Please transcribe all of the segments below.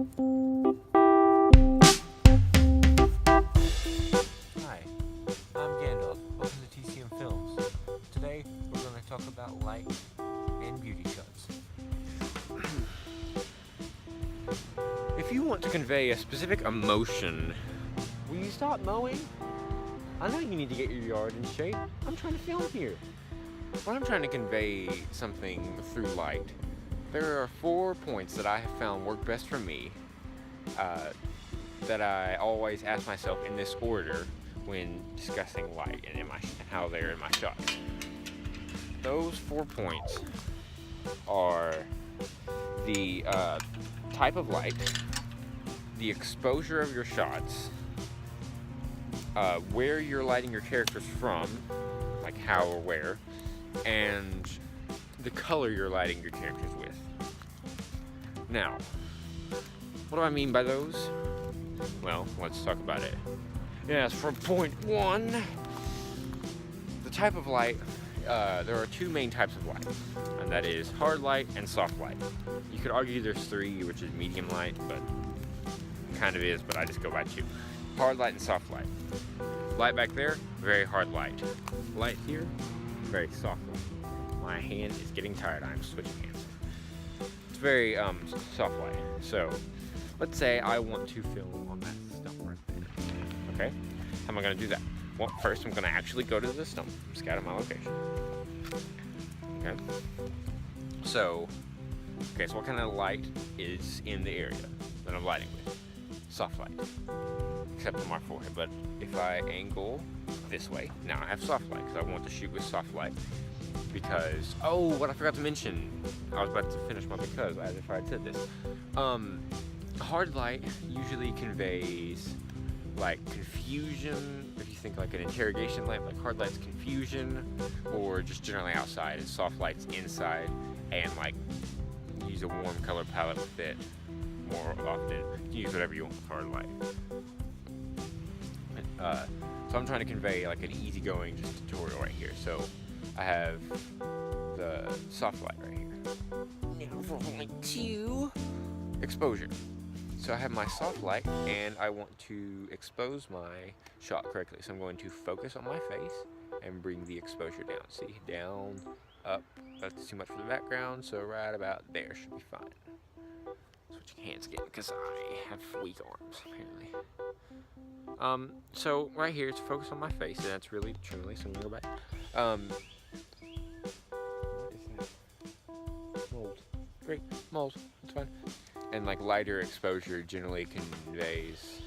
Hi, I'm Gandalf. Welcome to TCM Films. Today we're going to talk about light and beauty shots. If you want to convey a specific emotion, will you stop mowing? I know you need to get your yard in shape. I'm trying to film here. When I'm trying to convey something through light, there are 4 points that I have found work best for me, that I always ask myself in this order when discussing light and how they're in my shots. Those 4 points are the type of light, the exposure of your shots, where you're lighting your characters from, like how or where, and the color you're lighting your characters with. Now, what do I mean by those? Well, let's talk about it. Yes, for point 1, the type of light, there are 2 main types of light, and that is hard light and soft light. You could argue there's 3, which is medium light, but it kind of is, but I just go by 2. Hard light and soft light. Light back there, very hard light. Light here, very soft light. My hand is getting tired, I'm switching hands. It's very soft light. So, let's say I want to film on that stump right there. Okay? How am I going to do that? Well, first I'm going to actually go to the stump, scout out my location. Okay? So what kind of light is in the area that I'm lighting with? Soft light. Except on my forehead. But if I angle this way, now I have soft light because I want to shoot with soft light. Because, what I forgot to mention, I was about to finish my because, as if I had said this. Hard light usually conveys like confusion. If you think like an interrogation light, like hard light's confusion, or just generally outside, and soft light's inside, and like use a warm color palette with it more often. You can use whatever you want with hard light. So I'm trying to convey like an easygoing just tutorial right here. So I have the soft light right here. Now for point 2, exposure. So I have my soft light and I want to expose my shot correctly. So I'm going to focus on my face and bring the exposure down. See, down, up, that's too much for the background, so right about there should be fine. Switching hands again because I have weak arms apparently. So right here it's focus on my face, and that's really truly, so I'm gonna go back. What is that? Mold. Great, mold, that's fine. And like lighter exposure generally conveys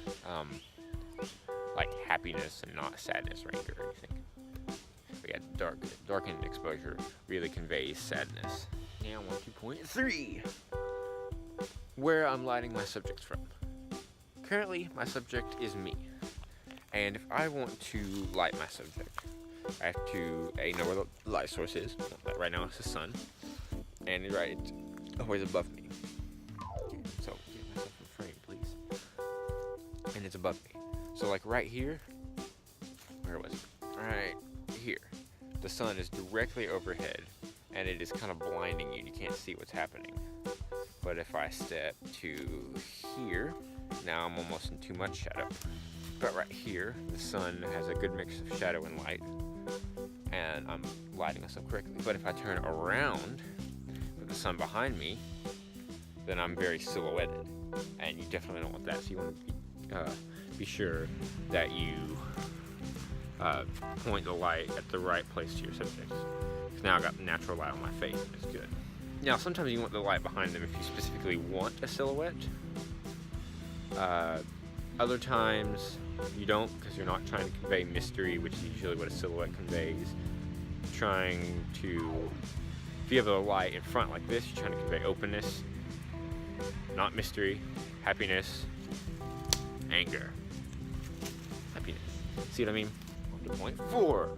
like happiness and not sadness or anger or anything. But yeah, darkened exposure really conveys sadness. Now on to point 3, where I'm lighting my subjects from. Currently, my subject is me, and if I want to light my subject, I have to know where the light source is. Right now it's the sun, and it's always above me. So get myself in frame, please. And it's above me. So like right here, where was it? Right here. The sun is directly overhead, and it is kind of blinding you. You can't see what's happening. But if I step to here, now I'm almost in too much shadow. But right here, the sun has a good mix of shadow and light, and I'm lighting us up correctly. But if I turn around with the sun behind me, then I'm very silhouetted, and you definitely don't want that. So you want to be sure that you point the light at the right place to your subjects. Because now I've got natural light on my face, and it's good. Now, sometimes you want the light behind them if you specifically want a silhouette. Other times you don't, because you're not trying to convey mystery, which is usually what a silhouette conveys. If you have a light in front like this, you're trying to convey openness, not mystery, happiness, anger, happiness. See what I mean? On to point 4,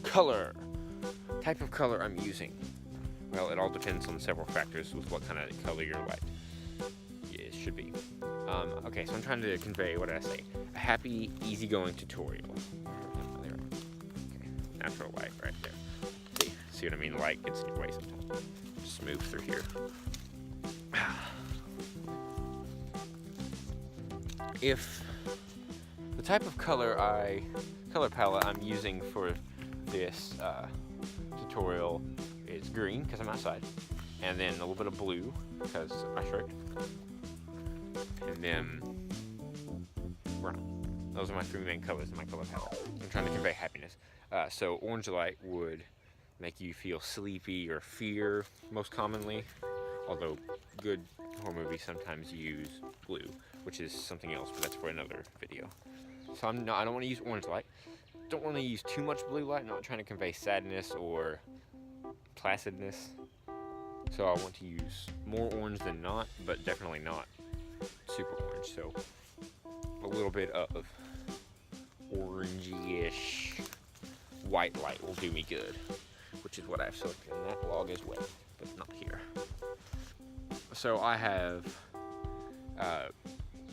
color. Type of color I'm using. Well, it all depends on several factors with what kind of color your light should be. Okay, so I'm trying to convey, what did I say? A happy, easygoing tutorial. There. Okay, natural light right there. See what I mean? Light gets in your way sometimes. Just move through here. if the type of color palette I'm using for this tutorial is green because I'm outside, and then a little bit of blue because my shirt, and then brown. Those are my three main colors in my color palette. I'm trying to convey happiness. So orange light would make you feel sleepy or fear most commonly, although good horror movies sometimes use blue, which is something else, but that's for another video. So I don't want to use orange light. Don't want to use too much blue light, not trying to convey sadness or placidness. So I want to use more orange than not, but definitely not super orange. So a little bit of orangey-ish white light will do me good, which is what I've selected, and that log is wet, but not here. So I have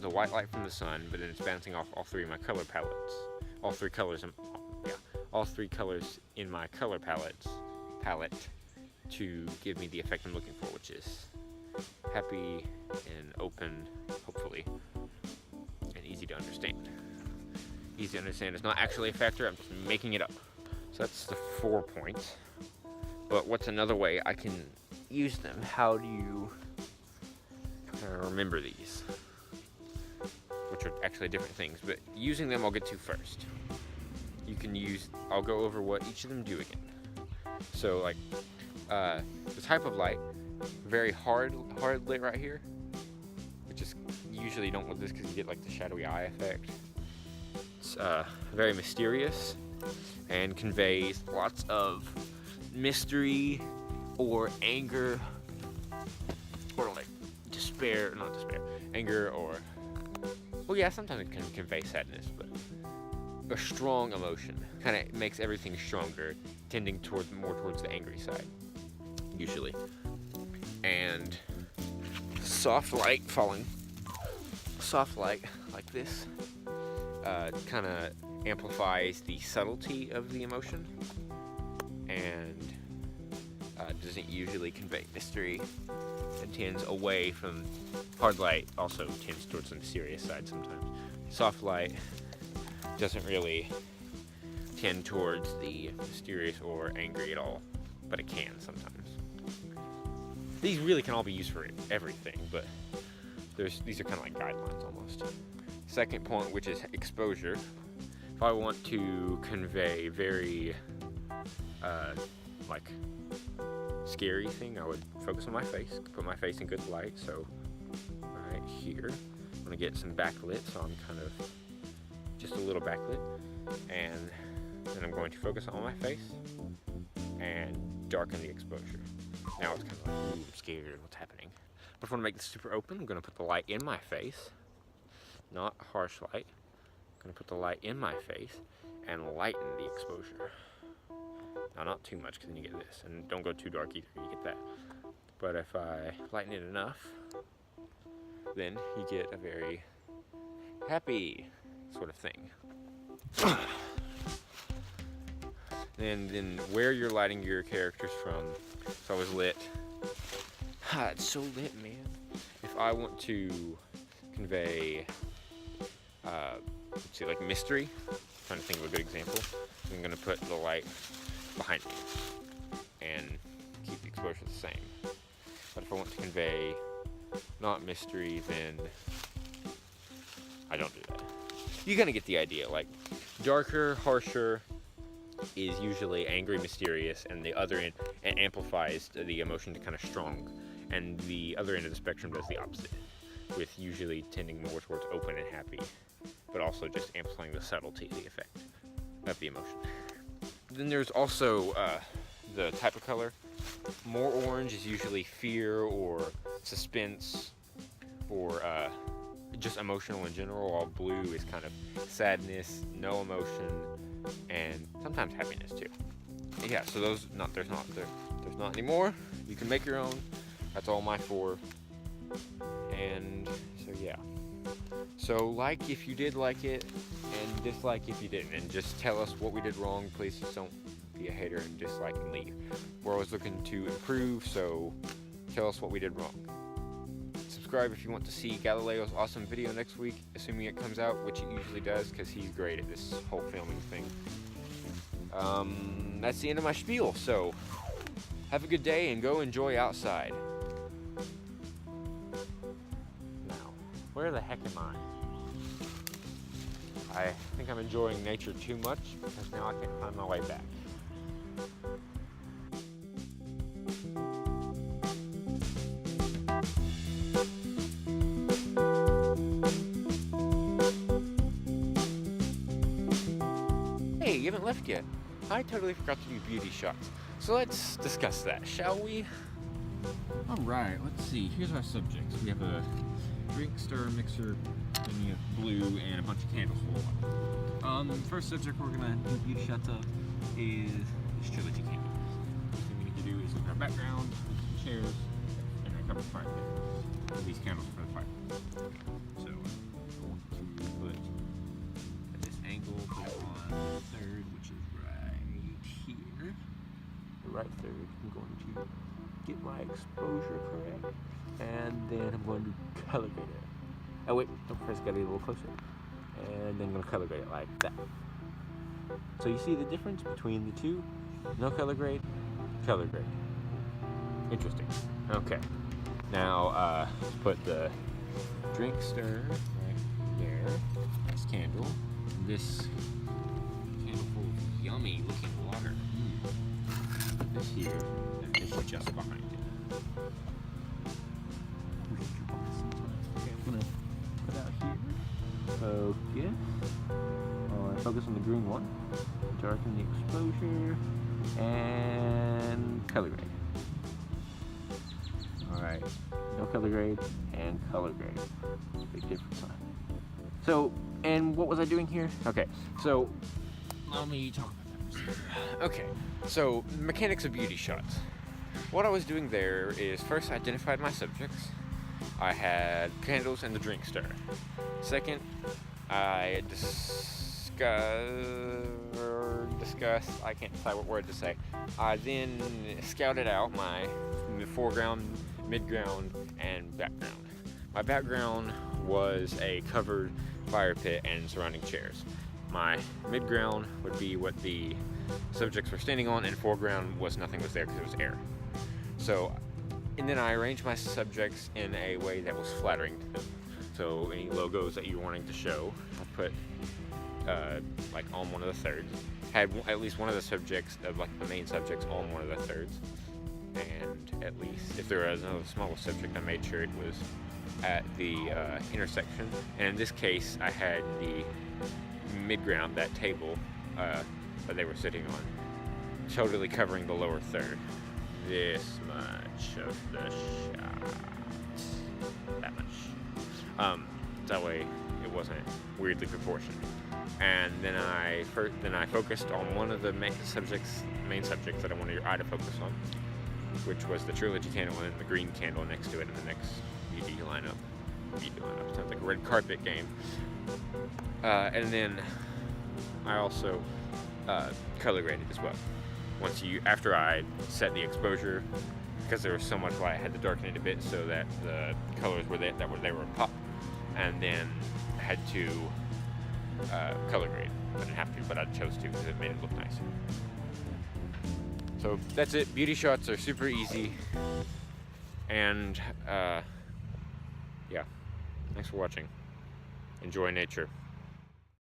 the white light from the sun, but then it's bouncing off all three of my color palettes. All three colors in my color palette to give me the effect I'm looking for, which is happy and open, hopefully, and easy to understand. Easy to understand is not actually a factor, I'm just making it up. So that's the 4 points. But what's another way I can use them? How do you remember these? Which are actually different things, but using them I'll get to first. I'll go over what each of them do again. So like, the type of light, very hard lit right here, which is, usually you don't want this because you get like the shadowy eye effect. It's very mysterious and conveys lots of mystery or anger or like anger, or, well, yeah, sometimes it can convey sadness, but a strong emotion kind of makes everything stronger, tending more towards the angry side usually. And soft light like this kind of amplifies the subtlety of the emotion and doesn't usually convey mystery, and tends away from hard light. Also tends towards the mysterious side sometimes. Soft light doesn't really tend towards the mysterious or angry at all, but it can sometimes. These really can all be used for everything, but these are kind of like guidelines almost. Second point, which is exposure. If I want to convey very like scary thing, I would focus on my face, put my face in good light. So right here, I'm gonna get some backlit, so I'm kind of just a little backlit, and then I'm going to focus on my face and darken the exposure. Now it's kind of like, ooh, I'm scared, what's happening? But if I want to make this super open, I'm going to put the light in my face, not harsh light. I'm going to put the light in my face and lighten the exposure. Now, not too much, because then you get this, and don't go too dark either, you get that. But if I lighten it enough, then you get a very happy sort of thing. And then where you're lighting your characters from, it's always lit. It's so lit, man. If I want to convey, let's see, like mystery, I'm trying to think of a good example, I'm gonna put the light behind me and keep the exposure the same. But if I want to convey not mystery, then I don't do that. You kind of get the idea. Like, darker, harsher is usually angry, mysterious, and the other end, and amplifies the emotion to kind of strong, and the other end of the spectrum does the opposite, with usually tending more towards open and happy, but also just amplifying the subtlety of the effect of the emotion. Then there's also the type of color. More orange is usually fear or suspense or just emotional in general, while blue is kind of sadness, no emotion, and sometimes happiness too. Yeah, so there's not anymore. You can make your own. That's all my 4. And so yeah. So like if you did like it, and dislike if you didn't, and just tell us what we did wrong. Please just don't be a hater and dislike and leave. We're always looking to improve, so tell us what we did wrong. Subscribe subscribe if you want to see Galileo's awesome video next week, assuming it comes out, which it usually does, because he's great at this whole filming thing. That's the end of my spiel, so have a good day and go enjoy outside. Now, where the heck am I? I think I'm enjoying nature too much because now I can't find my way back. Hey, you haven't left yet. I totally forgot to do beauty shots. So let's discuss that, shall we? Alright, let's see. Here's our subjects. We have a drink stir mixer, and we have blue and a bunch of candles full. The first subject we're gonna do beauty shots of is this trilogy candle. First thing we need to do is look at our background, some chairs, and I cover the fire pit. These candles for the fire. So I want to put at this angle, put it on the third, which is right here. The right third. I'm going to get my exposure correct, and then I'm going to color grade it. Oh wait, don't first gotta get a little closer. And then I'm gonna color grade it like that. So you see the difference between the two? No color grade, color grade. Interesting. Okay. Now put the drink stir right there. This candle. This candle full of yummy looking water. This here, and this is just behind it. Okay, I'm gonna put out here. Focus. Focus on the green one. Darken the exposure and color grade. Alright, no color grade and color grade. Big difference, huh? So, and what was I doing here? Okay, so let me talk about that for a second. Okay, so mechanics of beauty shots. What I was doing there is first I identified my subjects. I had candles and the drink stir. Second, I discussed, I can't decide what word to say. I then scouted out my foreground, midground, and background. My background was a covered fire pit and surrounding chairs. My midground would be what the subjects were standing on, and foreground was nothing was there because it was air. So, and then I arranged my subjects in a way that was flattering to them. So any logos that you're wanting to show, I put like on one of the thirds. Had at least one of the subjects of like the main subjects on one of the thirds. And at least if there was another smaller subject, I made sure it was at the intersection. And in this case, I had the midground, that table that they were sitting on, totally covering the lower third. This much of the shot. That much. That way it wasn't weirdly proportioned. And then I focused on one of the main subjects that I wanted your eye to focus on, which was the trilogy candle and the green candle next to it in the next beauty lineup. Sounds like a red carpet game. And then I also color graded as well. After I set the exposure, because there was so much light, I had to darken it a bit so that the colors were there, they were pop, and then I had to color grade. I didn't have to, but I chose to because it made it look nice. So that's it. Beauty shots are super easy, and yeah. Thanks for watching. Enjoy nature.